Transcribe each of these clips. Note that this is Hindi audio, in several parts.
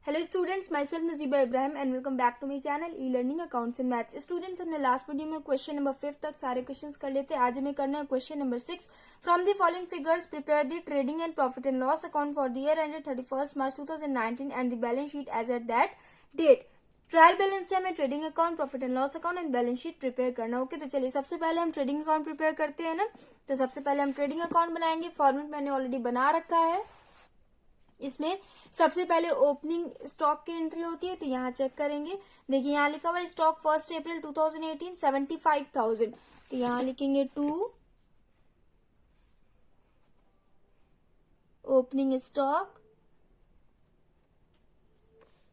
Hello students, my self Najiba Ibrahim and welcome back to my channel e learning accounts and maths. Students, हमने लास्ट वीडियो में क्वेश्चन नंबर 5 तक सारे क्वेश्चंस कर लेते हैं। आज हमें करना है question number 6। From the following figures prepare the trading and profit and loss account for the year ended 31 March 2019 and the balance sheet as at that date. Trial balance से हमें trading account, profit and loss account and balance sheet prepare करना। ओके, तो चलिए सबसे पहले हम ट्रेडिंग अकाउंट प्रिपेयर करते हैं ना। तो सबसे पहले हम ट्रेडिंग अकाउंट बनाएंगे। फॉर्मेट मैंने ऑलरेडी बना रखा है। इसमें सबसे पहले ओपनिंग स्टॉक की एंट्री होती है, तो यहाँ चेक करेंगे। देखिए यहाँ लिखा हुआ स्टॉक 1 अप्रैल 2018 75,000, तो यहाँ लिखेंगे टू ओपनिंग स्टॉक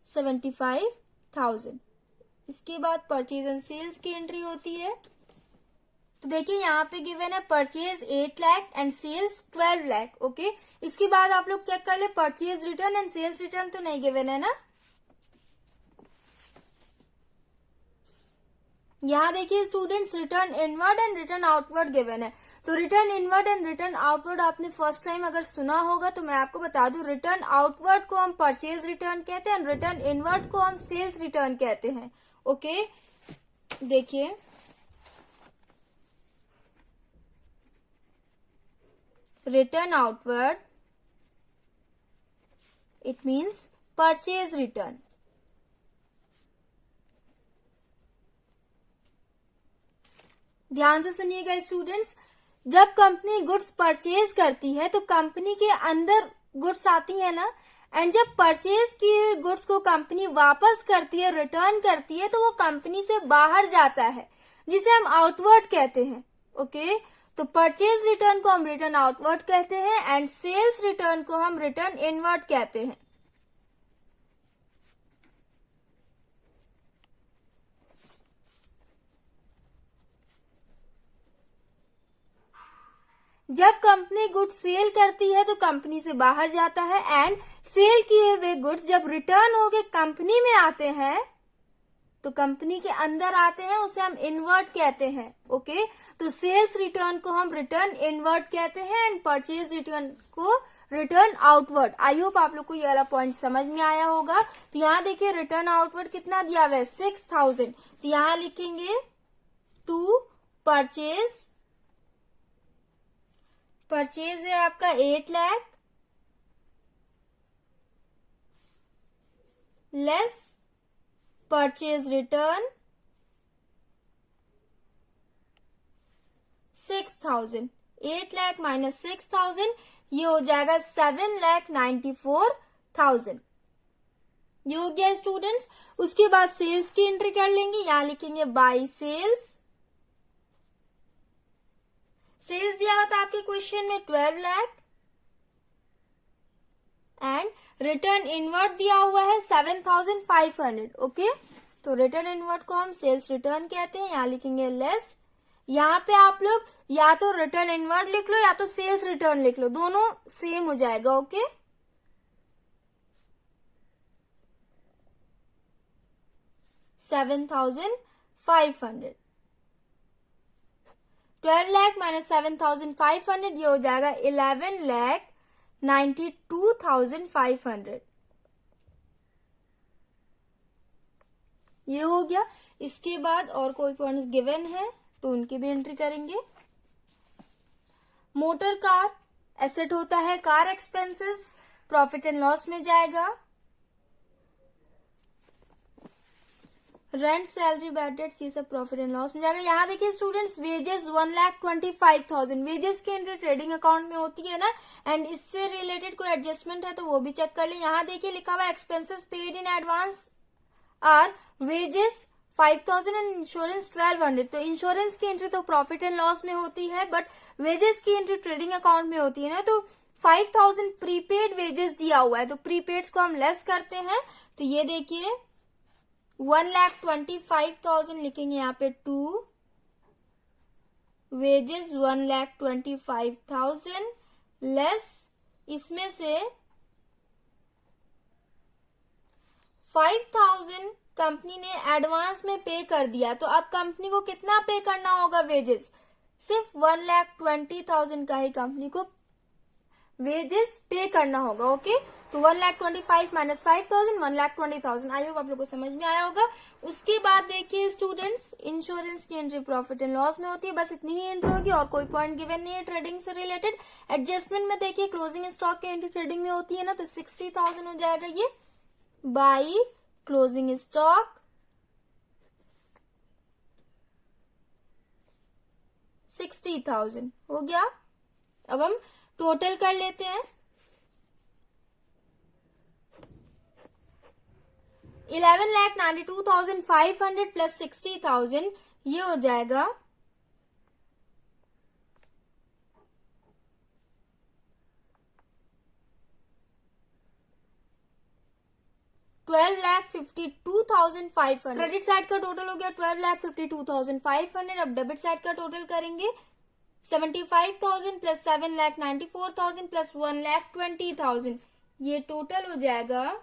75,000। इसके बाद परचेज एंड सेल्स की एंट्री होती है। तो देखिए यहाँ पे गिवन है purchase 8 lakh and sales 12 lakh. Okay, इसके बाद आप लोग चेक कर ले purchase return and sales return तो नहीं गिवन है ना। यहाँ देखिए students, return inward and return outward given है। तो return inward and return outward आपने फर्स्ट टाइम अगर सुना होगा तो मैं आपको बता दूं, रिटर्न आउटवर्ड को हम परचेज रिटर्न कहते हैं, रिटर्न इनवर्ड को हम सेल्स रिटर्न कहते हैं। ओके, देखिए return outward, it means purchase return। ध्यान से सुनिएगा स्टूडेंट्स, जब कंपनी गुड्स परचेज करती है तो कंपनी के अंदर गुड्स आती है ना, एंड जब परचेज की हुई गुड्स को कंपनी वापस करती है, रिटर्न करती है, तो वो कंपनी से बाहर जाता है, जिसे हम आउटवर्ड कहते हैं। ओके, तो परचेज रिटर्न को हम रिटर्न आउटवर्ड कहते हैं एंड सेल्स रिटर्न को हम रिटर्न इनवर्ड कहते हैं। जब कंपनी गुड्स सेल करती है तो कंपनी से बाहर जाता है, एंड सेल किए हुए गुड्स जब रिटर्न होके कंपनी में आते हैं तो कंपनी के अंदर आते हैं, उसे हम इनवर्ड कहते हैं। ओके, तो सेल्स रिटर्न को हम रिटर्न इनवर्ड कहते हैं एंड परचेज रिटर्न को रिटर्न आउटवर्ड। आई होप आप लोग को ये वाला पॉइंट समझ में आया होगा। तो यहाँ देखिए रिटर्न आउटवर्ड कितना दिया हुआ है 6,000, तो यहाँ लिखेंगे टू परचेज। परचेज है आपका 8 lakh less purchase return 6,000। 8 lakh minus 6,000, ये हो जाएगा 7,94,000। ये हो गया स्टूडेंट्स। उसके बाद सेल्स की एंट्री कर लेंगे। यहां लिखेंगे बाय सेल्स। सेल्स दिया हुआ था आपके क्वेश्चन में 12 लाख एंड रिटर्न इनवर्ड दिया हुआ है 7,500। ओके, तो रिटर्न इनवर्ड को हम सेल्स रिटर्न कहते हैं। यहाँ लिखेंगे लेस। यहाँ पे आप लोग या तो रिटर्न इनवर्ड लिख लो या तो सेल्स रिटर्न लिख लो, दोनों सेम हो जाएगा। ओके, $7,500। 12 लाख माइनस 7,500, ये हो जाएगा 11,92,500। ये हो गया। इसके बाद और कोई पॉइंट्स गिवन है तो उनकी भी एंट्री करेंगे। मोटर कार एसेट होता है, car expenses profit and loss में जाएगा। रेंट, सैलरी, बैड डेट्स, ये सब प्रॉफिट एंड लॉस में जाएगा। यहाँ देखिए स्टूडेंट्स, वेजेस 1,25,000, वेजेस की एंट्री ट्रेडिंग अकाउंट में होती है ना, एंड इससे रिलेटेड कोई एडजस्टमेंट है तो वो भी चेक कर ले। यहाँ देखिए लिखा हुआ expenses paid in advance are wages 5,000 and insurance 1,200। तो इंश्योरेंस की एंट्री तो प्रॉफिट एंड लॉस में होती है, बट वेजेस की एंट्री ट्रेडिंग अकाउंट में होती है ना। तो 5,000 प्रीपेड वेजेस दिया हुआ है, तो प्रीपेड को हम लेस करते हैं। तो ये देखिए 1,25,000 लिखेंगे यहाँ पे टू वेजेस 1,25,000 लेस, इसमें से 5,000 कंपनी ने एडवांस में पे कर दिया, तो अब कंपनी को कितना पे करना होगा वेजेस? सिर्फ 1,20,000 का ही कंपनी को वेजेस पे करना होगा। ओके, तो 1,25,000 माइनस 5,000, 1,20,000। आई होप आप लोग को समझ में आया होगा। उसके बाद देखिए स्टूडेंट्स, इंश्योरेंस की एंट्री प्रॉफिट एंड लॉस में होती है, बस इतनी ही एंट्री होगी और कोई पॉइंट गिवन नहीं है ट्रेडिंग से रिलेटेड। एडजस्टमेंट में देखिए क्लोजिंग स्टॉक की एंट्री ट्रेडिंग में होती है ना, तो 60,000 हो जाएगा ये बाई क्लोजिंग स्टॉक 60,000 हो गया। अब हम टोटल कर लेते हैं। 11,92,500 प्लस 60,000 ये हो जाएगा 12,52,500। क्रेडिट साइड का टोटल हो गया 12,52,500। अब डेबिट साइड का टोटल करेंगे 75,000 प्लस 7,94,000 प्लस 1,20,000। ये टोटल हो जाएगा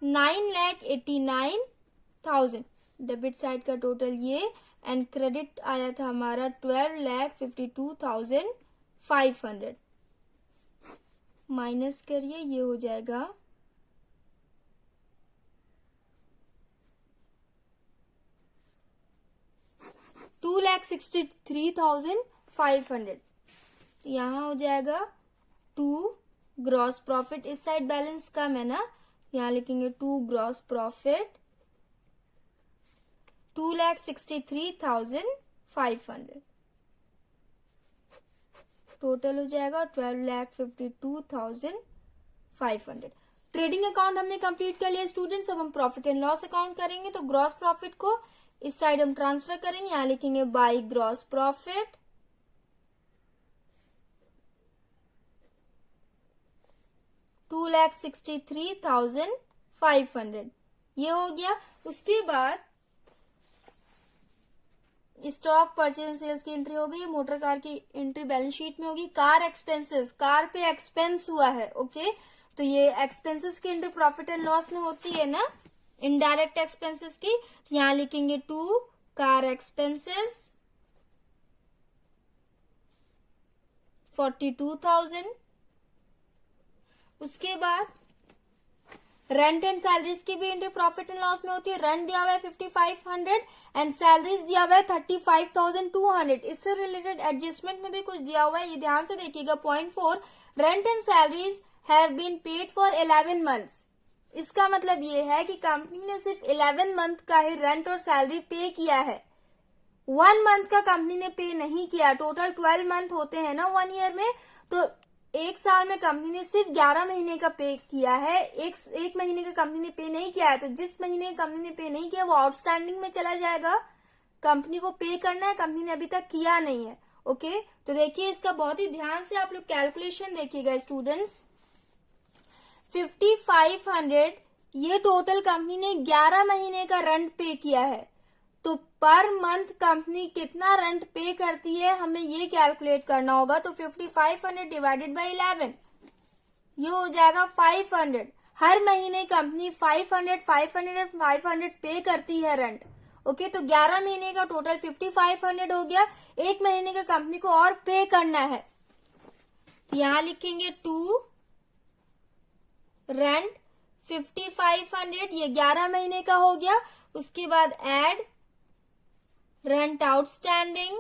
9,89,000। डेबिट साइड का टोटल ये, एंड क्रेडिट आया था हमारा 12,52,500। माइनस करिए, ये हो जाएगा 2,63,500। यहाँ हो जाएगा 2 ग्रॉस प्रॉफिट। इस साइड बैलेंस कम है ना, यहाँ लिखेंगे 2 ग्रॉस प्रॉफिट 2,63,500। टोटल हो जाएगा 12,52,500। ट्रेडिंग अकाउंट हमने कंप्लीट कर लिया स्टूडेंट्स। अब हम प्रॉफिट एंड लॉस अकाउंट करेंगे। तो ग्रॉस प्रॉफिट को इस साइड हम ट्रांसफर करेंगे, यहां लिखेंगे बाई ग्रॉस प्रॉफिट 2,63,500 ये हो गया। उसके बाद स्टॉक परचेज सेल्स की एंट्री हो गई। मोटर कार की एंट्री बैलेंस शीट में होगी। कार एक्सपेंसेस, कार पे एक्सपेंस हुआ है। ओके, तो ये एक्सपेंसेस की एंट्री प्रॉफिट एंड लॉस में होती है ना, इनडायरेक्ट एक्सपेंसेस की। यहां लिखेंगे 2 कार एक्सपेंसेस 42,000। उसके बाद रेंट एंड सैलरीज की भी एंट्री प्रॉफिट एंड लॉस में होती है। रेंट दिया हुआ है 5,500 एंड सैलरीज दिया हुआ है 35,200। इससे रिलेटेड एडजस्टमेंट में भी कुछ दिया हुआ है, ये ध्यान से देखिएगा। Point 4, rent and salaries have been paid for 11 months. इसका मतलब ये है कि कंपनी ने सिर्फ 11 मंथ का ही रेंट और सैलरी पे किया है, 1 मंथ का कंपनी ने पे नहीं किया। टोटल 12 मंथ होते हैं ना 1 ईयर में, तो एक साल में कंपनी ने सिर्फ 11 महीने का पे किया है, एक महीने का कंपनी ने पे नहीं किया है। तो जिस महीने कंपनी ने पे नहीं किया वो आउटस्टैंडिंग में चला जाएगा। कंपनी को पे करना है, कंपनी ने अभी तक किया नहीं है। ओके, तो देखिए इसका बहुत ही ध्यान से आप लोग कैलकुलेशन देखिएगा स्टूडेंट्स। 5,500 ये टोटल कंपनी ने 11 महीने का रेंट पे किया है, तो पर मंथ कंपनी कितना रेंट पे करती है हमें ये कैलकुलेट करना होगा। तो 5,500 डिवाइडेड बाई 11 ये हो जाएगा 500। हर महीने कंपनी 500 500 500 पे करती है रेंट। ओके, तो 11 महीने का टोटल 5,500 हो गया। एक महीने का कंपनी को और पे करना है, तो यहां लिखेंगे 2 रेंट 5,500, ये 11 महीने का हो गया। उसके बाद एड रेंट आउटस्टैंडिंग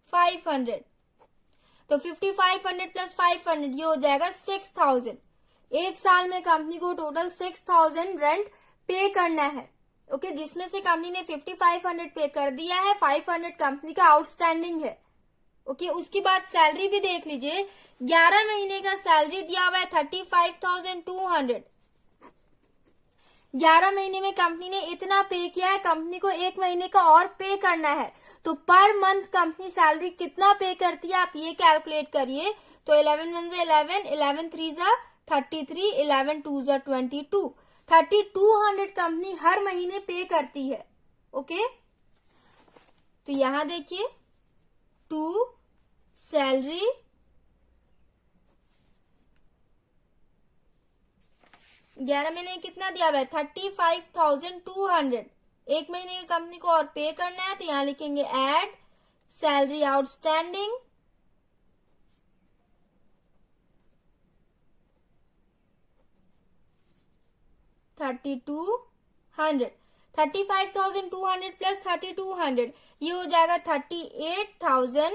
500, तो 5,500 प्लस 500 ये हो जाएगा 6,000। एक साल में कंपनी को टोटल 6,000 रेंट पे करना है। ओके, जिसमें से कंपनी ने 5,500 पे कर दिया है, 500 कंपनी का आउटस्टैंडिंग है। ओके, उसके बाद सैलरी भी देख लीजिए। 11 महीने का सैलरी दिया हुआ है 35,200। 11 महीने में कंपनी ने इतना पे किया है, कंपनी को एक महीने का और पे करना है, तो पर मंथ कंपनी सैलरी कितना पे करती है आप ये कैलकुलेट करिए। तो 11 1 11, 11 3 33, 11 2 22, 3,200 कंपनी हर महीने पे करती है। ओके, तो यहां देखिए 2 सैलरी 11 महीने कितना दिया हुआ है 35,200। 1 महीने की कंपनी को और पे करना है, तो यहाँ लिखेंगे ऐड सैलरी आउटस्टैंडिंग, $3,200, 35,200 प्लस 3,200 ये हो जाएगा 38,400।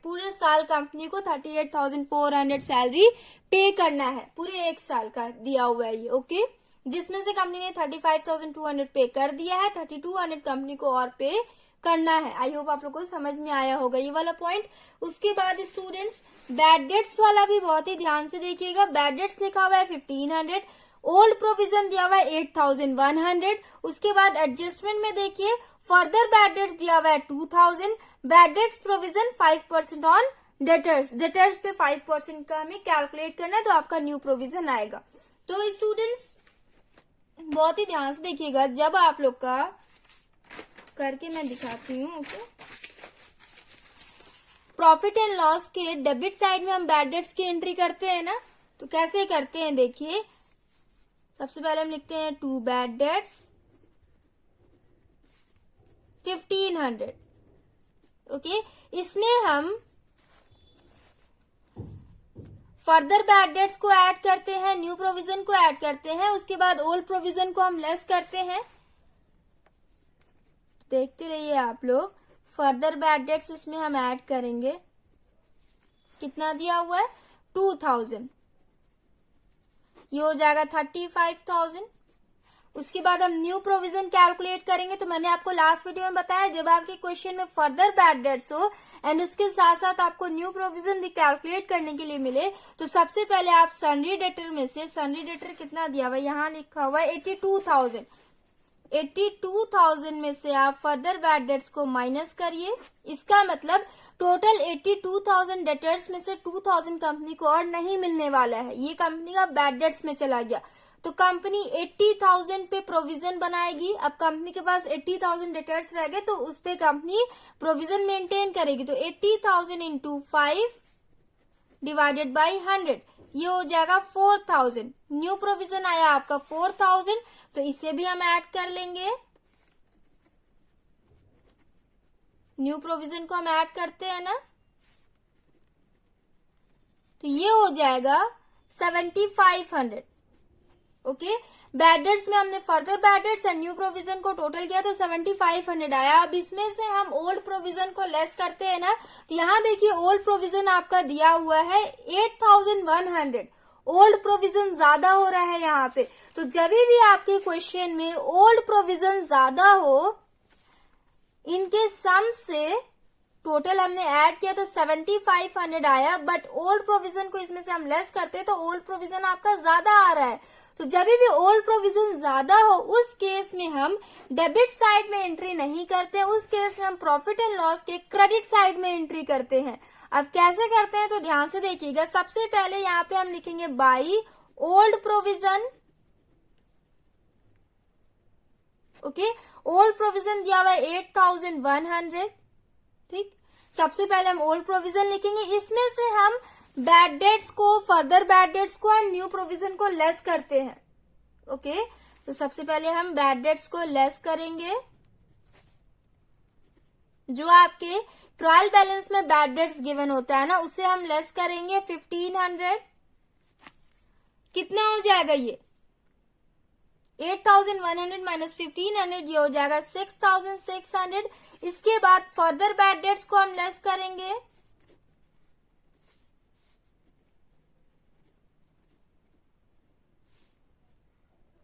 पूरे साल कंपनी को 38,400 सैलरी पे करना है, पूरे एक साल का दिया हुआ है ये। ओके, जिसमें से कंपनी ने 35,200 पे कर दिया है, 3,200 कंपनी को और पे करना है। आई होप आप लोग को समझ में आया होगा ये वाला पॉइंट। उसके बाद स्टूडेंट्स बैड डेट्स वाला भी बहुत ही ध्यान से देखिएगा। बैड डेट्स लिखा हुआ है 1,500, ओल्ड प्रोविजन दिया हुआ है 8,100। उसके बाद एडजस्टमेंट में देखिए फर्दर बैड डेट्स दिया हुआ है 2,000, bad debts provision 5% on debtors, debtors पे 5% का हमें कैलकुलेट करना है, तो आपका न्यू प्रोविजन आएगा। तो स्टूडेंट्स बहुत ही ध्यान से देखिएगा, जब आप लोग का करके मैं दिखाती हूँ। ओके, प्रॉफिट एंड लॉस के डेबिट साइड में हम बैड डेट्स की एंट्री करते हैं ना, तो कैसे करते हैं देखिए। सबसे पहले हम लिखते हैं टू बैड डेट्स 1,500। ओके, इसमें हम फर्दर बैड डेट्स को ऐड करते हैं, न्यू प्रोविजन को ऐड करते हैं, उसके बाद ओल्ड प्रोविजन को हम लेस करते हैं। देखते रहिए आप लोग, फर्दर बैड डेट्स इसमें हम ऐड करेंगे। कितना दिया हुआ है 2,000, ये हो जाएगा 35,000। उसके बाद हम न्यू प्रोविजन कैलकुलेट करेंगे। तो मैंने आपको लास्ट वीडियो में बताया, जब आपके क्वेश्चन में फर्दर बैड डेट्स हो एंड उसके साथ साथ आपको न्यू प्रोविजन भी कैलकुलेट करने के लिए मिले, तो सबसे पहले आप सन्ड्री डेटर में से, सन्ड्री डेटर कितना दिया हुआ है, यहाँ लिखा हुआ है 82,000, 82,000 में से आप फर्दर बैड डेट्स को माइनस करिए। इसका मतलब टोटल 82,000 डेटर्स में से 2,000 कंपनी को और नहीं मिलने वाला है, ये कंपनी का बैड डेट्स में चला गया। तो कंपनी 80,000 पे प्रोविजन बनाएगी। अब कंपनी के पास 80,000 डेटर्स रह गए, तो उस पे कंपनी प्रोविजन मेंटेन करेगी। तो 80,000 इंटू 5 डिवाइडेड बाई 100, ये हो जाएगा 4,000। न्यू प्रोविजन आया आपका 4,000, तो इसे भी हम ऐड कर लेंगे। न्यू प्रोविजन को हम ऐड करते हैं ना, तो ये हो जाएगा 7,500। ओके, बैड डेट्स में हमने further bad debts and new provision को टोटल किया, तो 7,500 आया। अब इसमें से हम ओल्ड प्रोविजन को लेस करते हैं ना, तो यहाँ देखिए ओल्ड प्रोविजन आपका दिया हुआ है 8,100, ओल्ड प्रोविजन ज्यादा हो रहा है यहाँ पे। तो जब भी आपके क्वेश्चन में ओल्ड प्रोविजन ज्यादा हो, इनके सम से टोटल हमने ऐड किया तो 7,500 आया, बट ओल्ड प्रोविजन को इसमें से हम लेस करते तो ओल्ड प्रोविजन आपका ज्यादा आ रहा है। तो जब भी ओल्ड प्रोविजन ज्यादा हो, उस केस में हम डेबिट साइड में एंट्री नहीं करते, उस केस में हम प्रॉफिट एंड लॉस के क्रेडिट साइड में एंट्री करते हैं। अब कैसे करते हैं तो ध्यान से देखिएगा। सबसे पहले यहाँ पे हम लिखेंगे by old provision. Okay, old provision दिया हुआ है 8,100। ठीक, सबसे पहले हम ओल्ड प्रोविजन लिखेंगे, इसमें से हम बैड डेट्स को, फर्दर बैड डेट्स को एंड न्यू प्रोविजन को लेस करते हैं। ओके, तो सबसे पहले हम बैड डेट्स को लेस करेंगे। जो आपके ट्रायल बैलेंस में बैड डेट्स गिवन होता है ना, उसे हम लेस करेंगे 1,500। कितना हो जाएगा ये 8,100 माइनस 1,500, ये हो जाएगा 6,600। इसके बाद फर्दर बैड डेट्स को हम लेस करेंगे।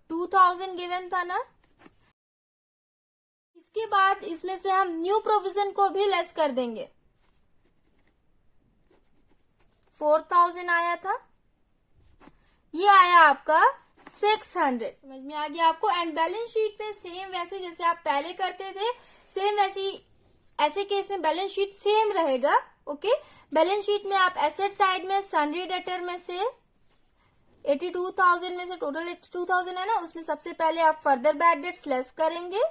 $2,000 गिवन था ना। इसके बाद इसमें से हम न्यू प्रोविजन को भी लेस कर देंगे। 4,000 आया था, ये आया आपका 600। समझ में आ गया आपको। एंड बैलेंस शीट में सेम वैसे जैसे आप पहले करते थे, सेम वैसी ऐसे केस में बैलेंस शीट सेम रहेगा। ओके, बैलेंस शीट में आप एसेट साइड में सन्ड्री डेटर में से 82,000 में से टोटल 82,000 है ना, उसमें सबसे पहले आप फर्दर बैड डेट्स लेस करेंगे,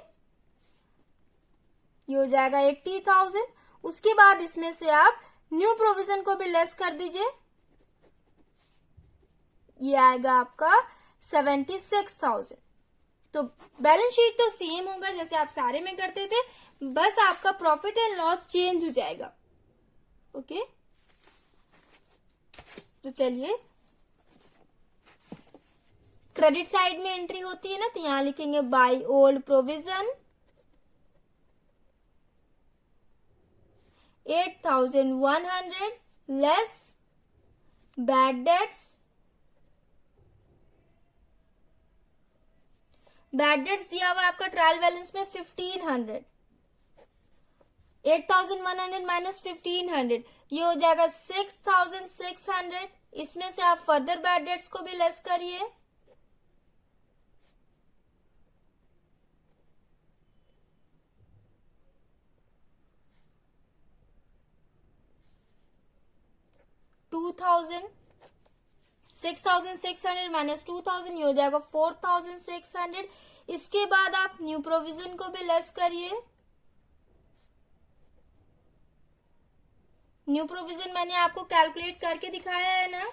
ये हो जाएगा 80,000। उसके बाद इसमें से आप न्यू प्रोविजन को भी लेस कर दीजिए, ये आएगा आपका 76,000। तो बैलेंस शीट तो सेम होगा जैसे आप सारे में करते थे, बस आपका प्रॉफिट एंड लॉस चेंज हो जाएगा। ओके, तो चलिए क्रेडिट साइड में एंट्री होती है ना, तो यहां लिखेंगे by old provision 8,100 less bad debts. Bad debts दिया हुआ है आपका ट्रायल बैलेंस में 1500, 8,100 माइनस 1500 ये हो जाएगा 6,600। इसमें से आप फर्दर बैड डेट्स को भी लेस करिए, $2,000, 6,600 माइनस 2,000 ये हो जाएगा 4,600। इसके बाद आप न्यू प्रोविजन को भी लेस करिए। न्यू प्रोविजन मैंने आपको कैलकुलेट करके दिखाया है ना,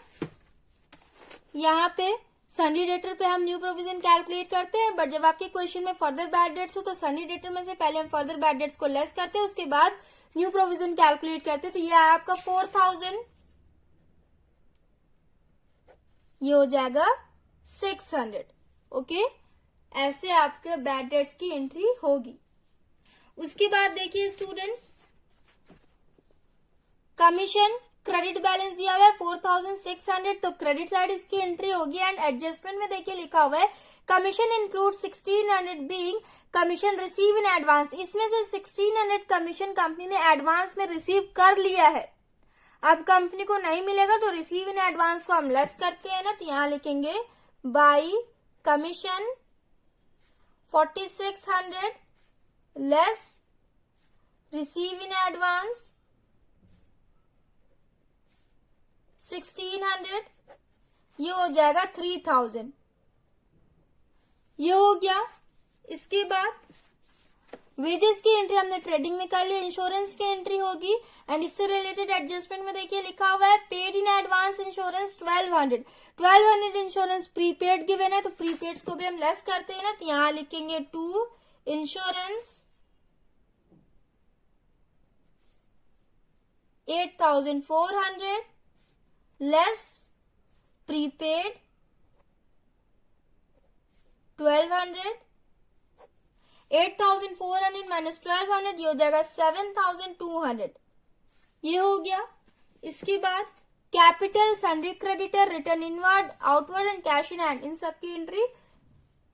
यहाँ पे सन्नी डेटर पे हम न्यू प्रोविजन कैलकुलेट करते हैं, बट जब आपके क्वेश्चन में फर्दर बैड डेट्स हो तो सन्नी डेटर में से पहले हम फर्दर बैड डेट्स को लेस करते हैं, उसके बाद न्यू प्रोविजन कैलकुलेट करते हैं। तो ये आपका 4,000, ये हो जाएगा 600। ओके, ऐसे आपके बैड डेट्स की एंट्री होगी। उसके बाद देखिए स्टूडेंट्स, कमीशन क्रेडिट बैलेंस दिया हुआ है 4,600, तो क्रेडिट साइड इसकी एंट्री होगी। एंड एडजस्टमेंट में देखिए लिखा हुआ है commission include 1,600 being commission receive in advance. इसमें से 1,600 कमीशन कंपनी ने एडवांस में रिसीव कर लिया है। अब कंपनी को नहीं मिलेगा तो रिसीव इन एडवांस को हम लेस करते हैं ना, तो यहां लिखेंगे bye commission 4,600 less receive in advance 1,600, ये हो जाएगा 3,000। ये हो गया। इसके बाद वेजेस की एंट्री हमने ट्रेडिंग में कर ली, इंश्योरेंस की एंट्री होगी। एंड इससे रिलेटेड एडजस्टमेंट में देखिए लिखा हुआ है paid in advance insurance 1,200 insurance prepaid given है, तो प्रीपेड को भी हम लेस करते हैं ना, तो यहां लिखेंगे to insurance 8,400 less prepaid 1,200, 8,400 minus 1,200 ये हो जाएगा 7,200। ये हो गया। इसके बाद capital, sundry creditor, return inward, outward and cash in hand, इन सब की एंट्री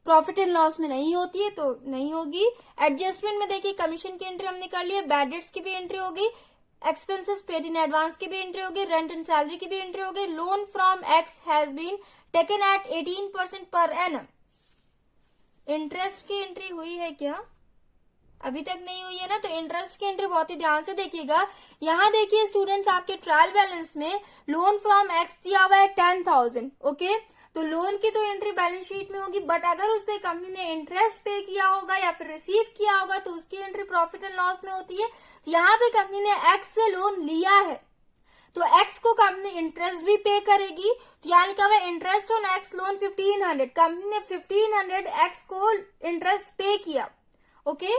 प्रॉफिट एंड लॉस में नहीं होती है तो नहीं होगी। एडजस्टमेंट में देखिए कमीशन की एंट्री हमने कर ली है, बैड डेट्स की भी एंट्री होगी, एक्सपेंसेस पेड इन एडवांस की भी एंट्री होगी, रेंट एंड सैलरी की भी एंट्री होगी। Loan from X has been taken at 18% per annum. Interest की एंट्री हुई है क्या? अभी तक नहीं हुई है ना, तो इंटरेस्ट की एंट्री बहुत ही ध्यान से देखिएगा। यहाँ देखिए स्टूडेंट्स, आपके ट्रायल बैलेंस में लोन फ्रॉम एक्स दिया हुआ है 10,000। ओके, तो लोन की तो एंट्री बैलेंस शीट में होगी, बट अगर उस पर कंपनी ने इंटरेस्ट पे किया होगा या फिर रिसीव किया होगा तो उसकी एंट्री प्रॉफिट एंड लॉस में होती है। यहाँ पे कंपनी ने एक्स से लोन लिया है तो एक्स को कंपनी इंटरेस्ट भी पे करेगी, तो यहाँ लिखा हुआ है interest on X loan 1,500। Company ने 1,500 एक्स को इंटरेस्ट पे किया। ओके,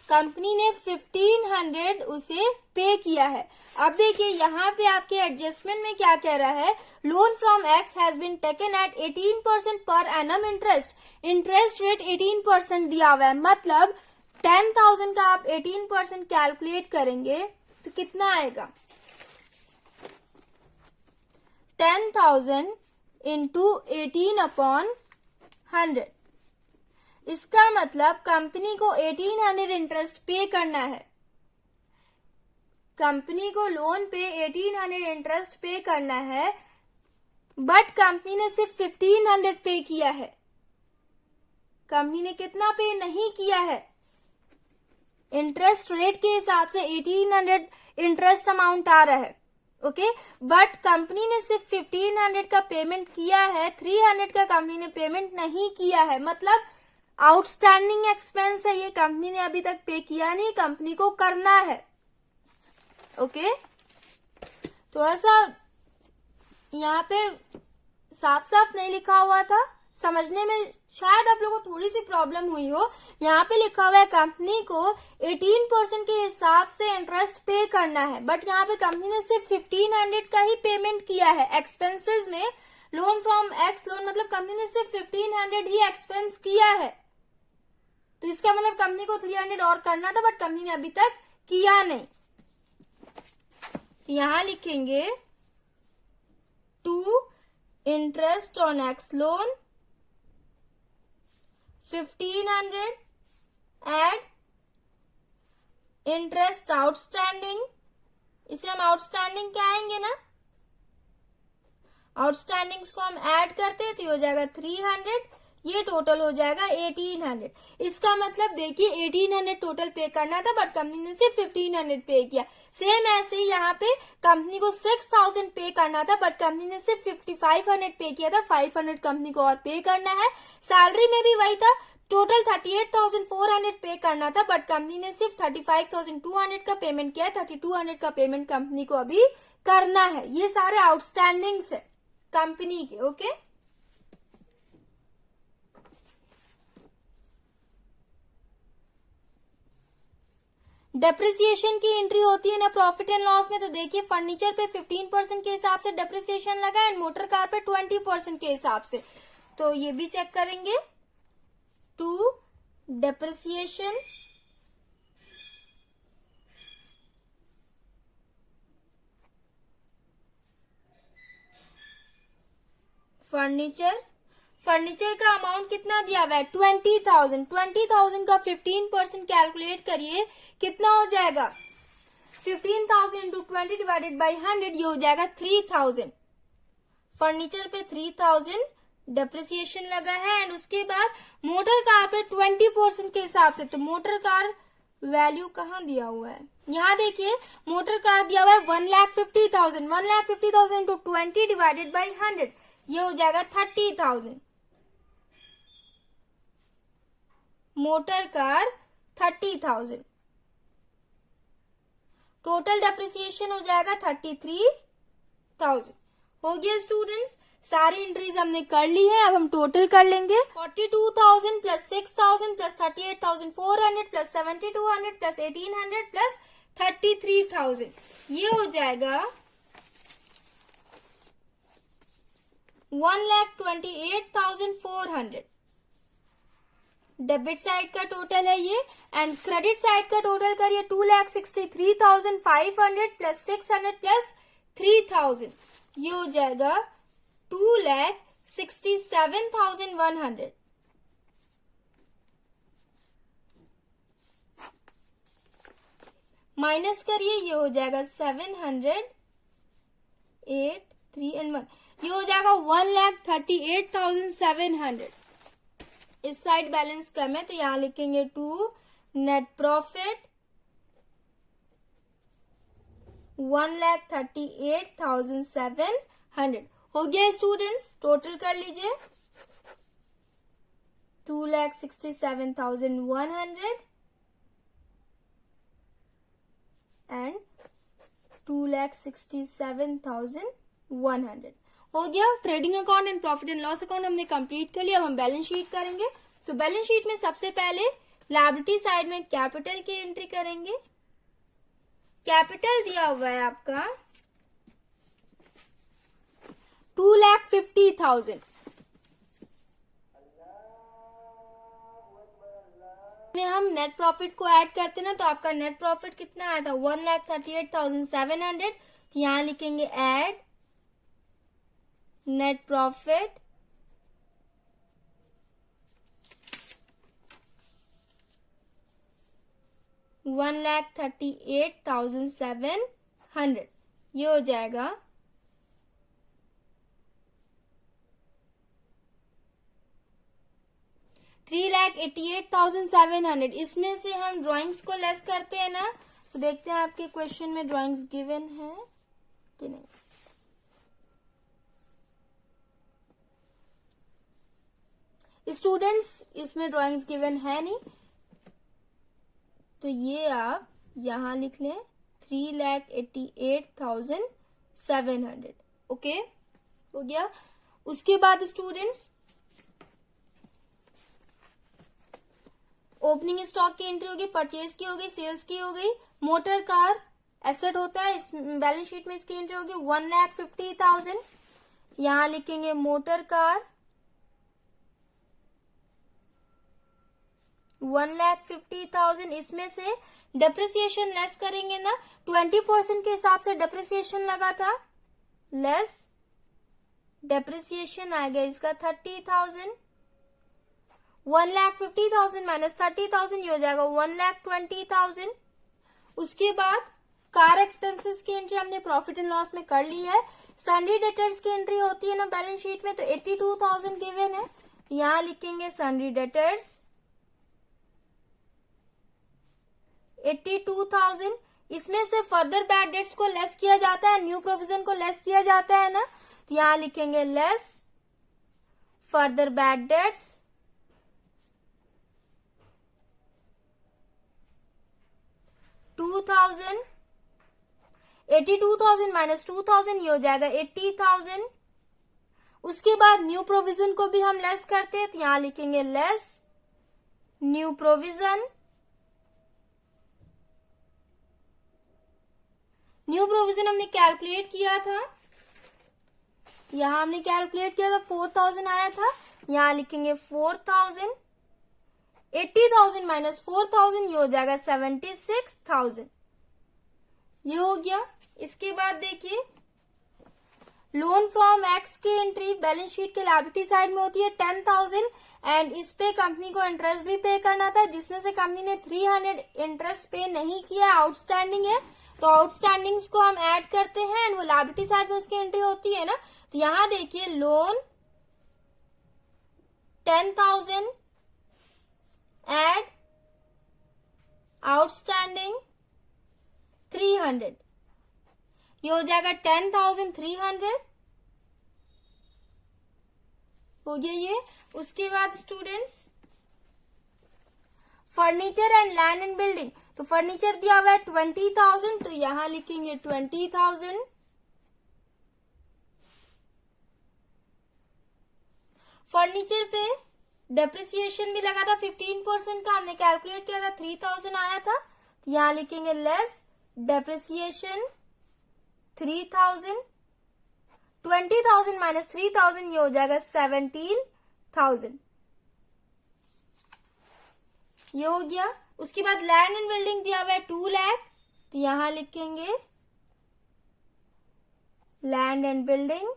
कंपनी ने 1,500 उसे पे किया है। अब देखिए यहाँ पे आपके एडजस्टमेंट में क्या कह रहा है, loan from X has been taken at 18% per annum interest. Interest rate 18% दिया हुआ है, मतलब 10,000 का आप 18% कैलकुलेट करेंगे तो कितना आएगा, 10,000 इंटू 18/100। इसका मतलब कंपनी को 1,800 इंटरेस्ट पे करना है। कंपनी को लोन पे 1,800 इंटरेस्ट पे करना है, बट कंपनी ने सिर्फ 1,500 पे किया है। कंपनी ने कितना पे नहीं किया है, इंटरेस्ट रेट के हिसाब से 1,800 इंटरेस्ट अमाउंट आ रहा है। ओके, बट कंपनी ने सिर्फ 1,500 का पेमेंट किया है, 300 का कंपनी ने पेमेंट नहीं किया है, मतलब आउटस्टैंडिंग एक्सपेंस है, ये कंपनी ने अभी तक पे किया नहीं, कंपनी को करना है। ओके, थोड़ा सा यहाँ पे साफ साफ नहीं लिखा हुआ था, समझने में शायद आप लोगों को थोड़ी सी प्रॉब्लम हुई हो। यहाँ पे लिखा हुआ है कंपनी को 18% के हिसाब से इंटरेस्ट पे करना है, बट यहाँ पे कंपनी ने सिर्फ 1500 का ही पेमेंट किया है एक्सपेंसेस में। लोन फ्रॉम एक्स लोन मतलब कंपनी ने सिर्फ 1500 ही एक्सपेंस किया है, तो इसका मतलब कंपनी को 300 और करना था, बट कंपनी ने अभी तक किया नहीं। यहां लिखेंगे to interest on X loan 1500 add interest outstanding, इसे हम आउटस्टैंडिंग क्या आएंगे ना, आउटस्टैंडिंग्स को हम ऐड करते हैं तो ये हो जाएगा 300, ये टोटल हो जाएगा 1800। इसका मतलब देखिए 1800 टोटल पे करना था, बट कंपनी ने सिर्फ 1500 पे किया। सेम ऐसे ही यहाँ पे कंपनी को 6000 पे करना था, बट कंपनी ने सिर्फ 5500 पे किया था। 500 कंपनी को और पे करना है। सैलरी में भी वही था, टोटल 38,400 पे करना था, बट कंपनी ने सिर्फ 35,200 का पेमेंट किया है। 3200 का पेमेंट कंपनी को अभी करना है। ये सारे आउटस्टैंडिंग्स है कंपनी के। ओके, डेप्रिसिएशन की एंट्री होती है ना प्रॉफिट एंड लॉस में, तो देखिए फर्नीचर पे 15% के हिसाब से डेप्रिसिएशन लगा एंड मोटर कार पे 20% के हिसाब से, तो ये भी चेक करेंगे। टू डेप्रिसिएशन फर्नीचर का अमाउंट कितना दिया हुआ है 20,000। 20,000 का 15% कैलकुलेट करिए, कितना हो जाएगा 15,000 इंटू 20 डिवाइडेड बाई 100, ये हो जाएगा 3,000। फर्नीचर पे 3,000 डेप्रिसिएशन लगा है एंड उसके बाद मोटर कार पे 20% के हिसाब से, तो मोटर कार वैल्यू कहाँ दिया हुआ है, यहाँ देखिए मोटर कार दिया हुआ है 1,50,000। 1,50,000 इंटू 20 डिवाइडेड बाई 100, ये हो जाएगा 30,000। मोटर कार 30,000, टोटल डेप्रिसिएशन हो जाएगा 33,000। हो गया स्टूडेंट्स, सारी एंट्रीज हमने कर ली है। अब हम टोटल कर लेंगे। 42,000 plus 6,000 plus 38,400 plus 7,200 plus 1,800 plus 33,000, ये हो जाएगा 1,28,400। डेबिट साइड का टोटल है ये, एंड क्रेडिट साइड का टोटल करिए 2,63,500 प्लस 600 प्लस 3,000, ये हो जाएगा 2,67,100। माइनस करिए, ये हो जाएगा 700, 8, 3 एंड 1, ये हो जाएगा 1,38,700। इस साइड बैलेंस कम है तो यहां लिखेंगे टू नेट प्रॉफिट 1,38,700। हो गया स्टूडेंट्स, टोटल कर लीजिए 2,67,100 एंड 2,67,100 हो गया। Trading account and profit and loss account हमने कंप्लीट कर लिया। अब हम बैलेंस शीट करेंगे। तो बैलेंस शीट में सबसे पहले लायबिलिटी साइड में कैपिटल की एंट्री करेंगे। कैपिटल दिया हुआ है आपका 2,50,000। हम नेट प्रॉफिट को ऐड करते ना, तो आपका नेट प्रॉफिट कितना आया था 1,38,700। तो यहां लिखेंगे ऐड नेट प्रॉफिट 1,38,700, ये हो जाएगा 3,88,700। इसमें से हम ड्राइंग्स को लेस करते हैं ना, तो देखते हैं आपके क्वेश्चन में ड्राइंग्स गिवन है कि नहीं। स्टूडेंट्स इसमें ड्राइंग्स गिवन है नहीं, तो ये आप यहां लिख लें 3,88,700। ओके, हो गया। उसके बाद स्टूडेंट्स ओपनिंग स्टॉक की एंट्री होगी, परचेज की होगी, सेल्स की हो गई। मोटर कार एसेट होता है, इस बैलेंस शीट में इसकी एंट्री होगी 1,50,000। यहां लिखेंगे मोटर कार 1,50,000। इसमें से डेप्रिसिएशन लेस करेंगे ना, 20% के हिसाब से डेप्रिसिएशन लगा था, लेस डेप्रिसिएशन आएगा इसका 30,000। 1,50,000 माइनस 30,000 ये हो जाएगा 1,20,000। उसके बाद कार एक्सपेंसेस की एंट्री हमने प्रॉफिट एंड लॉस में कर ली है। सन्ड्री डेटर्स की एंट्री होती है ना बैलेंस शीट में, तो 82,000 गिवन है। यहां लिखेंगे सन्ड्री डेटर्स 82,000। इसमें से फर्दर बैड डेट्स को लेस किया जाता है, न्यू प्रोविजन को लेस किया जाता है ना, तो यहां लिखेंगे less further bad debts 2,000। 82,000 minus 2,000 ये हो जाएगा 80,000। उसके बाद न्यू प्रोविजन को भी हम लेस करते हैं, तो यहां लिखेंगे less new provision. New provision हमने कैलकुलेट किया था, यहां हमने कैलकुलेट किया था 4,000 आया था, यहां लिखेंगे 4,000। 80,000 माइनस 4,000 ये हो जाएगा 76,000। ये हो गया। इसके बाद देखिए लोन फ्रॉम एक्स की एंट्री बैलेंस शीट के लायबिलिटी साइड में होती है 10,000 एंड इस पे कंपनी को इंटरेस्ट भी पे करना था, जिसमें से कंपनी ने 300 इंटरेस्ट पे नहीं किया, आउटस्टैंडिंग है। तो आउटस्टैंडिंग्स को हम ऐड करते हैं एंड वो लायबिलिटी साइड में उसकी एंट्री होती है ना। तो यहां देखिए लोन 10,000 एड आउटस्टैंडिंग 300, ये हो जाएगा 10,300 हो गया ये। उसके बाद students furniture and land and building, तो फर्नीचर दिया हुआ है 20,000, तो यहां लिखेंगे 20,000। फर्नीचर पे डेप्रिसिएशन भी लगा था 15% का, हमने कैलकुलेट किया था 3,000 आया था, तो यहां लिखेंगे लेस डेप्रिसिएशन 3,000। 20,000 माइनस 3,000 ये हो जाएगा 17,000। ये हो गया। उसके बाद लैंड एंड बिल्डिंग दिया हुआ है 2 लाख, तो यहां लिखेंगे लैंड एंड बिल्डिंग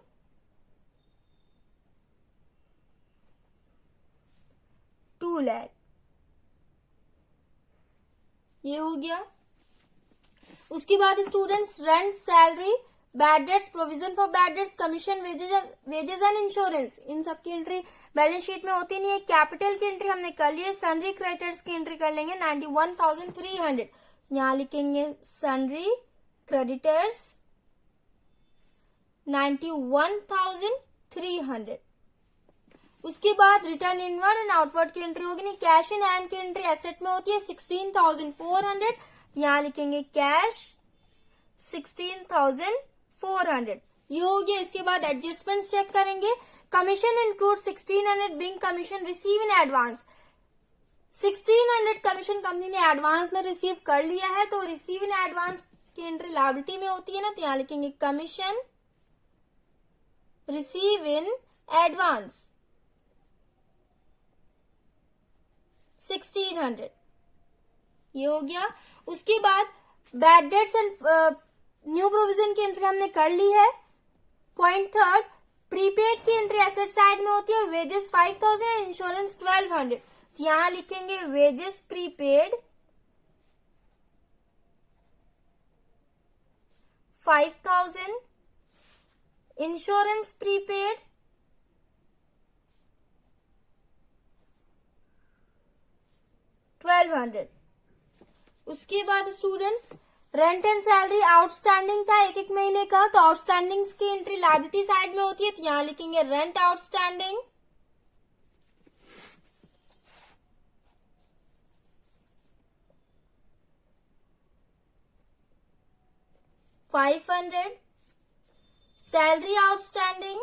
2 लाख, ये हो गया। उसके बाद students rent, salary, bad debts, provision for bad debts, commission, wages and insurance, इन सब की एंट्री बैलेंस शीट में होती नहीं है। कैपिटल की एंट्री हमने कर ली है, सन्ड्री क्रेडिटर्स की एंट्री कर लेंगे 91,300, यहां लिखेंगे सन्ड्री क्रेडिटर्स 91,300। उसके बाद रिटर्न इनवर्ड एंड आउटवर्ड की एंट्री होगी नहीं। कैश इन हैंड की एंट्री एसेट में होती है 16,400, यहां लिखेंगे कैश 16,400, ये हो गया। इसके बाद एडजस्टमेंट चेक करेंगे। Commission include 1,600 being commission receive in advance, 1,600 commission company ने एडवांस में रिसीव कर लिया है, तो रिसीव इन एडवांस की एंट्री लायबिलिटी में होती है ना, तो यहां लिखेंगे कमीशन रिसीव इन एडवांस 1,600, ये हो गया। उसके बाद bad debts and new provision की एंट्री हमने कर ली है। पॉइंट थर्ड, प्रीपेड की एंट्री एसेट साइड में होती है, वेजेस 5,000 एंड इंश्योरेंस 1,200, तो यहां लिखेंगे वेजेस प्रीपेड 5,000, इंश्योरेंस प्रीपेड 1,200। उसके बाद students rent and salary outstanding था एक महीने का, तो आउटस्टैंडिंग्स की एंट्री लायबिलिटी साइड में होती है, तो यहां लिखेंगे रेंट आउटस्टैंडिंग 500, सैलरी आउटस्टैंडिंग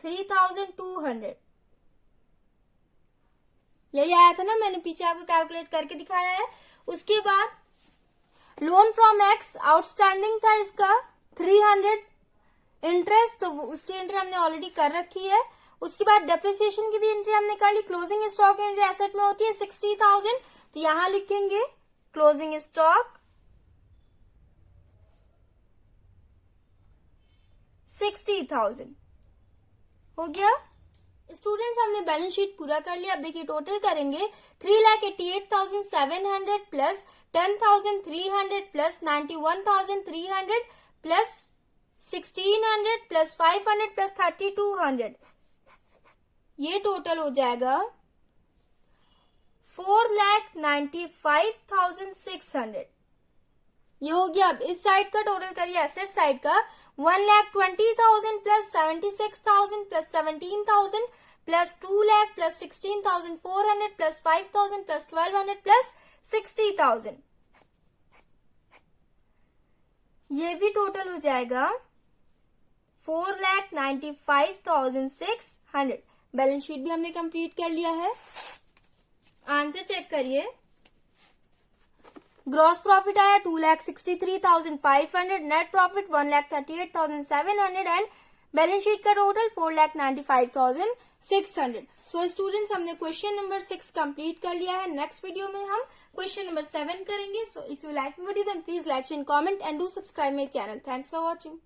3200। यही आया था ना, मैंने पीछे आपको कैलकुलेट करके दिखाया है। उसके बाद लोन फ्रॉम एक्स आउटस्टैंडिंग था इसका 300 इंटरेस्ट, तो उसकी एंट्री हमने ऑलरेडी कर रखी है। उसके बाद डेप्रिसिएशन की भी एंट्री हमने कर ली। क्लोजिंग स्टॉक एंट्री एसेट में होती है 60,000, तो यहां लिखेंगे क्लोजिंग स्टॉक 60,000 हो गया। स्टूडेंट्स हमने बैलेंस शीट पूरा कर लिया। अब देखिए टोटल करेंगे 3,88,700 plus 10,300 plus 91,300 plus 1,600 plus 500 plus 3,200, ये टोटल हो जाएगा 4,95,600। ये हो गया। अब इस साइड का टोटल करिए, एसेट साइड का 1,20,000 plus 76,000 plus 17,000 plus 2 lakh plus 16,400 plus 5,000 plus 1,200 plus 60,000, ये भी टोटल हो जाएगा 4,95,600। बैलेंस शीट भी हमने कंप्लीट कर लिया है। आंसर चेक करिए। ग्रॉस प्रॉफिट आया 2,63,500, net profit 1,38,700 and balance sheet का टोटल 4,95,600। सो स्टूडेंट्स हमने क्वेश्चन नंबर 6 कंप्लीट कर लिया है। नेक्स्ट वीडियो में हम क्वेश्चन नंबर 7 करेंगे। So if you like video then please like and comment and do subscribe my channel. Thanks for watching.